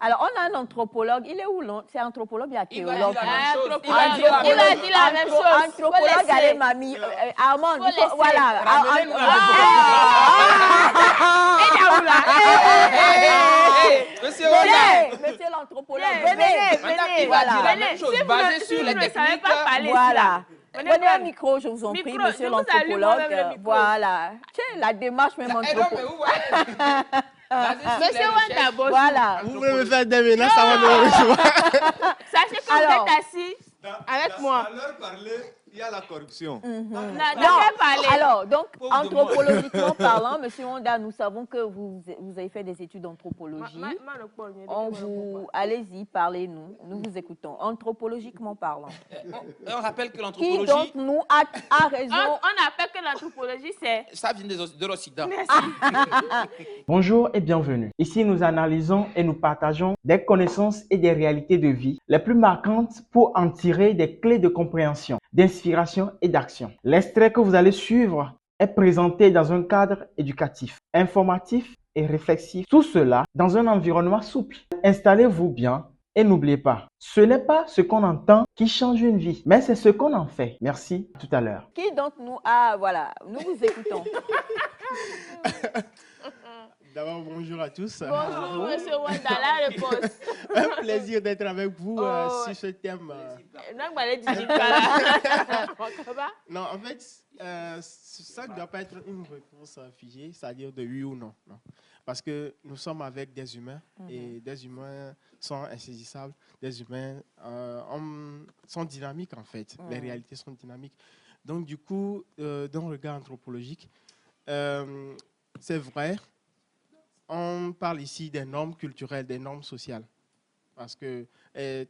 Alors, on a un anthropologue. Il est où, non? C'est anthropologue, il y a Il va théologue. dire la même chose. Il va dire la même chose. Anthropologue, allez, mamie. Armand, voilà. Ramenez-nous la Monsieur Wanda. Monsieur l'anthropologue, Venez. Il va dire la même chose, basé sur les techniques. Voilà. Venez, Prenez un micro, je vous en prie, Micro, monsieur je vous allume l'anthropologue. moi-même le micro. Voilà. Tiens, la démarche même Eh non, mais anthropologue. vous voyez. Basé sur les Monsieur recherches. Wanda, bonjour. Voilà. Vous voulez me faire des menaces avant de me recevoir? Sachez que Alors. vous êtes assis avec moi. À leur parler, il y a la corruption. N'avez parlé. Alors, donc, Pauvre de anthropologiquement parlant, monsieur Wanda, nous savons que vous avez fait des études d'anthropologie. Allez-y, parlez-nous. Nous vous écoutons. Anthropologiquement parlant. Et on rappelle que Qui l'anthropologie, donc nous a raison? On appelle que l'anthropologie, c'est... ça vient de l'Occident. Bonjour et bienvenue. Ici, nous analysons et nous partageons des connaissances et des réalités de vie les plus marquantes pour en tirer des clés de compréhension, d'inspiration et d'action. L'extrait que vous allez suivre est présenté dans un cadre éducatif, informatif et réflexif. Tout cela dans un environnement souple. Installez-vous bien et n'oubliez pas, ce n'est pas ce qu'on entend qui change une vie, mais c'est ce qu'on en fait. Merci, à tout à l'heure. Qui donc nous a... Voilà, nous vous écoutons. D'abord, bonjour à tous. Bonjour, monsieur Wanda, la réponse. Un plaisir d'être avec vous sur ce thème. Non, en fait, ça ne doit pas être une réponse figée, c'est-à-dire de oui ou non. Non. Parce que nous sommes avec des humains et des humains sont insaisissables, des humains sont dynamiques en fait. Les réalités sont dynamiques. Donc du coup, dans le regard anthropologique, c'est vrai, on parle ici des normes culturelles, des normes sociales. Parce que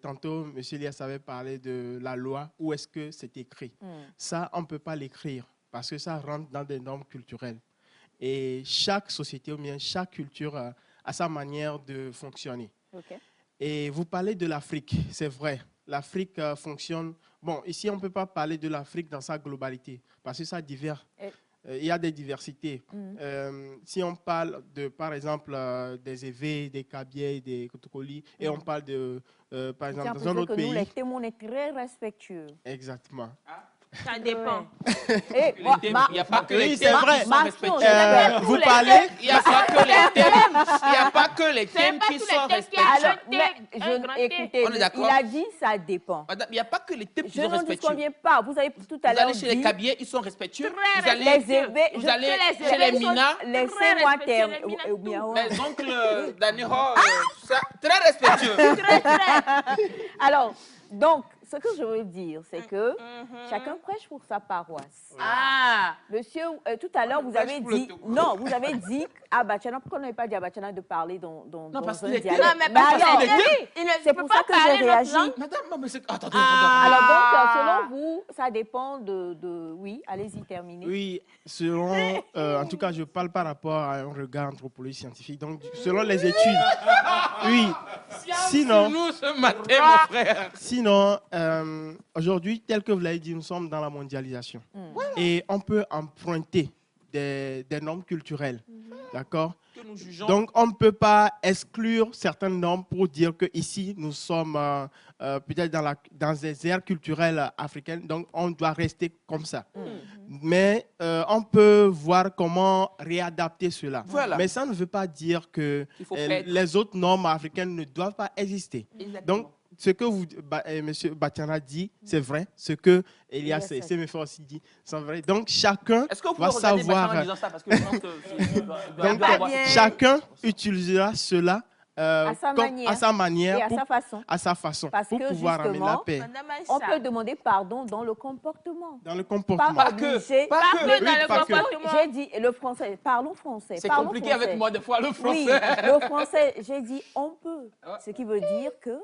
tantôt, M. Elias avait parlé de la loi, où est-ce que c'est écrit. Ça, on ne peut pas l'écrire parce que ça rentre dans des normes culturelles. Et chaque société ou bien chaque culture a sa manière de fonctionner. Okay. Et vous parlez de l'Afrique, c'est vrai. L'Afrique fonctionne... Bon, ici, on ne peut pas parler de l'Afrique dans sa globalité parce que ça diffère. Il y a des diversités. Si on parle, par exemple, des Évés, des Kabyles, des Kotokoli, et on parle de, par exemple, dans un autre pays... Nous, les témoins, on est très respectueux. Exactement. Ça dépend. Il n'y a pas que les c'est vrai. qui sont respectueux. Vous parlez... Il n'y a pas que les thèmes. Il n'y a pas que les thèmes qui sont respectueux. Écoutez, On est d'accord. il a dit ça dépend. Madame, il n'y a pas que les thèmes qui Je sont n'en respectueux. disconviens pas. Vous avez tout à Vous l'heure allez chez les dit... Kabyles, ils sont respectueux. Vous allez Laissez-moi chez les Mina. Laissez-moi terminer. Les oncles d'Aniho, très respectueux. Alors, donc, ce que je veux dire, c'est que chacun prêche pour sa paroisse. Monsieur, tout à l'heure, vous avez dit... Non, vous avez dit à Bachana, pourquoi on n'avait pas dit à Bachana de parler dans parce un qu'il est dialecte? Non, mais parce alors, qu'il c'est pour ça que j'ai réagi. Madame, non, mais c'est... Attendez. Alors donc, selon vous, ça dépend de... Oui, allez-y, terminez. Oui, selon... en tout cas, je parle par rapport à un regard anthropologique scientifique. Donc, selon les études... Oui. Sinon... Nous, ce matin, mon frère. Sinon, aujourd'hui, tel que vous l'avez dit, nous sommes dans la mondialisation. Et on peut emprunter des normes culturelles. D'accord? Que nous jugeons. Donc, on ne peut pas exclure certaines normes pour dire qu'ici, nous sommes peut-être dans des aires culturelles africaines. Donc, on doit rester comme ça. Mais on peut voir comment réadapter cela. Voilà. Mais ça ne veut pas dire que Il faut être. les autres normes africaines ne doivent pas exister. Exactement. Donc, ce que M. Batiana dit, c'est vrai. Ce que Elias Semefa aussi dit, c'est vrai. Donc, chacun Est-ce que vous va pouvez regarder savoir. Bachar en disant ça parce que je pense que Donc, chacun utilisera cela à sa manière et à sa façon. Parce pour que pouvoir ramener la paix. On peut demander pardon dans le comportement. Dans le comportement. Pas obligé. Pas que dans le comportement. J'ai dit le français, parlons français. c'est compliqué avec moi des fois le français. Oui, le français, j'ai dit on peut. Ce qui veut dire que...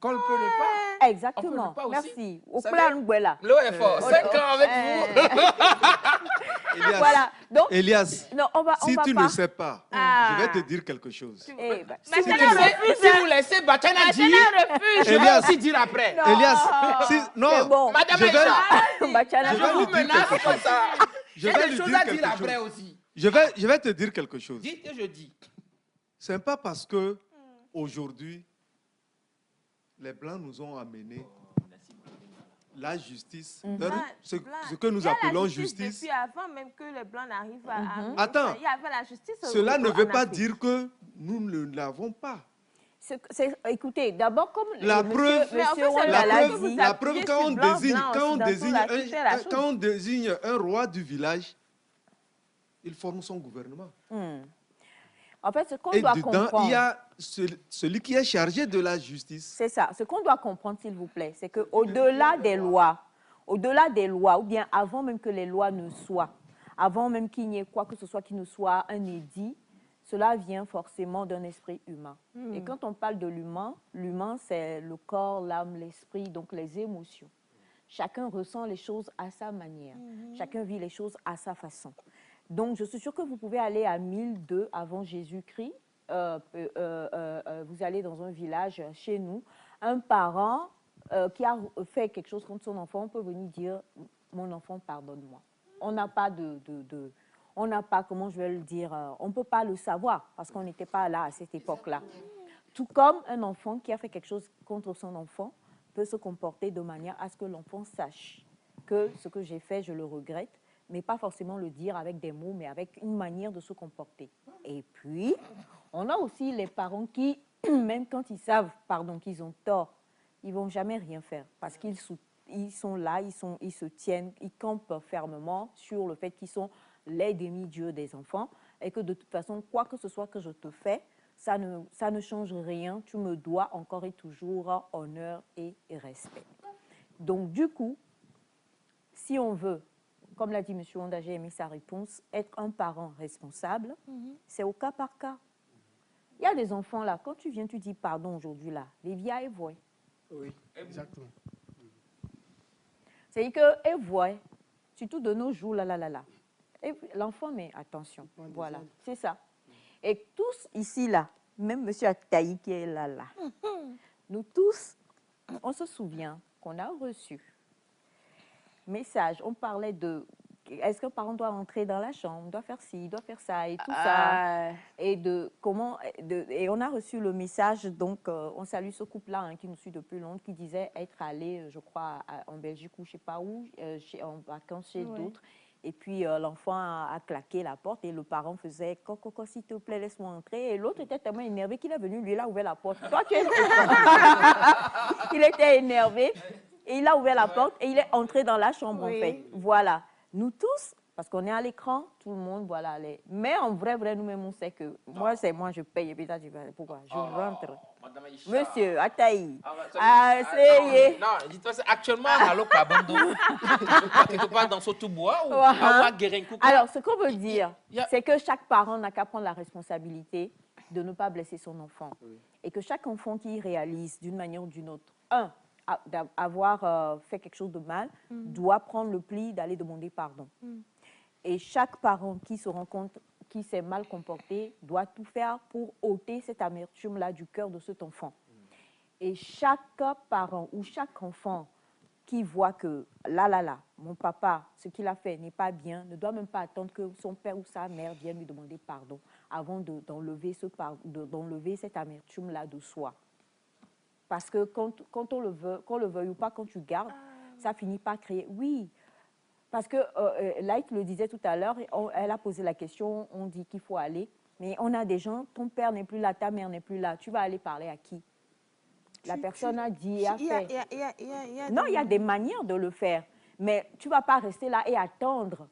Qu'on ne peut ne pas. Exactement. On peut ne pas aussi. Merci. Au Ça plan Ngwela. L'eau est fort. 5 ans avec vous. Elias, Voilà. Donc, Elias, non, on va si tu pas... ne sais pas, je vais te dire quelque chose. Si vous laissez Bachana dire, je vais Elias. aussi dire après. Non. Elias, non, bon. Madame je vais, Aïcha, Bachana, je vais je vous lui dire menace quelque comme chose. ça. Je J'ai vais des lui choses dire à dire quelque après chose. aussi. Je vais te dire quelque chose. Dites et je dis. Ce n'est pas parce que aujourd'hui, les Blancs nous ont amené la justice, ce que nous appelons justice. Depuis avant même que les Blancs n'arrivent à... Attends, il y avait la justice. cela ne veut pas dire que nous ne l'avons pas. Écoutez, d'abord, comme La preuve, quand on désigne un roi du village, il forme son gouvernement. En fait, ce qu'on doit comprendre... il y a celui qui est chargé de la justice. C'est ça. Ce qu'on doit comprendre, s'il vous plaît, c'est qu'au-delà des lois, ou bien avant même que les lois ne soient, avant même qu'il n'y ait quoi que ce soit qui ne soit un édit, cela vient forcément d'un esprit humain. Et quand on parle de l'humain, c'est le corps, l'âme, l'esprit, donc les émotions. Chacun ressent les choses à sa manière. Chacun vit les choses à sa façon. Donc, je suis sûre que vous pouvez aller à 1002 avant Jésus-Christ. Vous allez dans un village chez nous. Un parent qui a fait quelque chose contre son enfant peut venir dire « Mon enfant, pardonne-moi ». On n'a pas on n'a pas, comment je vais le dire, on ne peut pas le savoir parce qu'on n'était pas là à cette époque-là. Tout comme un enfant qui a fait quelque chose contre son enfant peut se comporter de manière à ce que l'enfant sache que ce que j'ai fait, je le regrette, mais pas forcément le dire avec des mots, mais avec une manière de se comporter. Et puis, on a aussi les parents qui, même quand ils savent qu'ils ont tort, ils ne vont jamais rien faire parce qu'ils sont là, ils se tiennent, ils campent fermement sur le fait qu'ils sont les demi-dieux des enfants et que de toute façon, quoi que ce soit que je te fais, ça ne change rien, tu me dois encore et toujours honneur et respect. Donc du coup, si on veut, comme l'a dit M. Honda, j'ai aimé sa réponse, être un parent responsable, c'est au cas par cas. Il y a des enfants là, quand tu viens, tu dis pardon aujourd'hui là, les vieilles voient. Oui, exactement. C'est-à-dire qu'elles voient, surtout de nos jours, là. Et l'enfant, mais attention, voilà, c'est ça. Et tous ici, là, même M. Ataï qui est là, nous tous, on se souvient qu'on a reçu message, on parlait de est-ce qu'un parent doit entrer dans la chambre, doit faire ci, doit faire ça et tout ça. Et et on a reçu le message, donc on salue ce couple-là qui nous suit depuis longtemps, qui disait être allé, je crois, en Belgique ou je ne sais pas où, en vacances chez d'autres. Et puis l'enfant a claqué la porte et le parent faisait « Coco, s'il te plaît, laisse-moi entrer ». Et l'autre était tellement énervé qu'il est venu, lui, il a ouvert la porte. Toi, tu es... Il était énervé et il a ouvert la porte et il est entré dans la chambre, en fait. Voilà. Nous tous, parce qu'on est à l'écran, tout le monde, voilà. Mais en vrai, nous-mêmes, on sait que moi, c'est moi, je paye. Et puis là, je dis, pourquoi? Je rentre. Monsieur, Ataï. Non, dis-toi, actuellement, à l'Okabando, quelque part dans ce tout-bois ou à Guérenkou. Alors, ce qu'on veut dire, c'est que chaque parent n'a qu'à prendre la responsabilité de ne pas blesser son enfant. Et que chaque enfant qui réalise d'une manière ou d'une autre, d'avoir fait quelque chose de mal, doit prendre le pli d'aller demander pardon. Et chaque parent qui se rend compte qu'il s'est mal comporté doit tout faire pour ôter cette amertume-là du cœur de cet enfant. Et chaque parent ou chaque enfant qui voit que là, mon papa, ce qu'il a fait n'est pas bien, ne doit même pas attendre que son père ou sa mère vienne lui demander pardon avant d'enlever cette amertume-là de soi. Parce que quand on le veut, qu'on le veuille ou pas, quand tu gardes, ça finit par créer... Oui, parce que Light le disait tout à l'heure, elle a posé la question, on dit qu'il faut aller, mais on a des gens, ton père n'est plus là, ta mère n'est plus là, tu vas aller parler à qui? La personne a dit, a fait. Non, il y a des manières de le faire, mais tu ne vas pas rester là et attendre.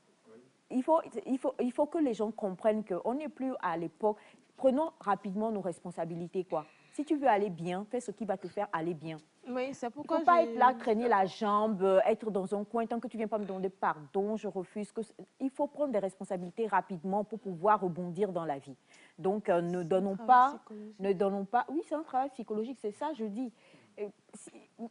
Il faut que les gens comprennent qu'on n'est plus à l'époque. Prenons rapidement nos responsabilités, quoi. Si tu veux aller bien, fais ce qui va te faire aller bien. Oui, c'est pourquoi il ne faut pas être là, traîner la jambe, être dans un coin, tant que tu ne viens pas me demander pardon, je refuse. Il faut prendre des responsabilités rapidement pour pouvoir rebondir dans la vie. Donc, ne donnons pas... Oui, c'est un travail psychologique, c'est ça, je dis.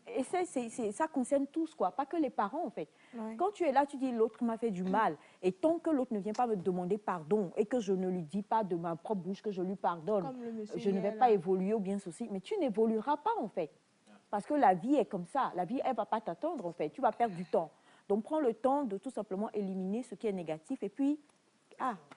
Et ça concerne tous, quoi, pas que les parents, en fait. Ouais. Quand tu es là, tu dis l'autre m'a fait du mal. Et tant que l'autre ne vient pas me demander pardon et que je ne lui dis pas de ma propre bouche que je lui pardonne, je ne vais pas évoluer ou bien ceci. Mais tu n'évolueras pas, en fait. Parce que la vie est comme ça. La vie, elle ne va pas t'attendre, en fait. Tu vas perdre du temps. Donc, prends le temps de tout simplement éliminer ce qui est négatif. Et puis,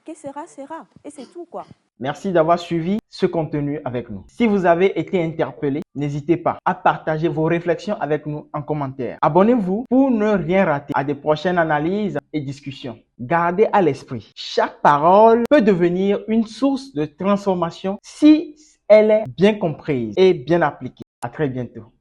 que sera, sera. Et c'est tout, quoi. Merci d'avoir suivi ce contenu avec nous. Si vous avez été interpellé, n'hésitez pas à partager vos réflexions avec nous en commentaire. Abonnez-vous pour ne rien rater à des prochaines analyses et discussions. Gardez à l'esprit, chaque parole peut devenir une source de transformation si elle est bien comprise et bien appliquée. À très bientôt.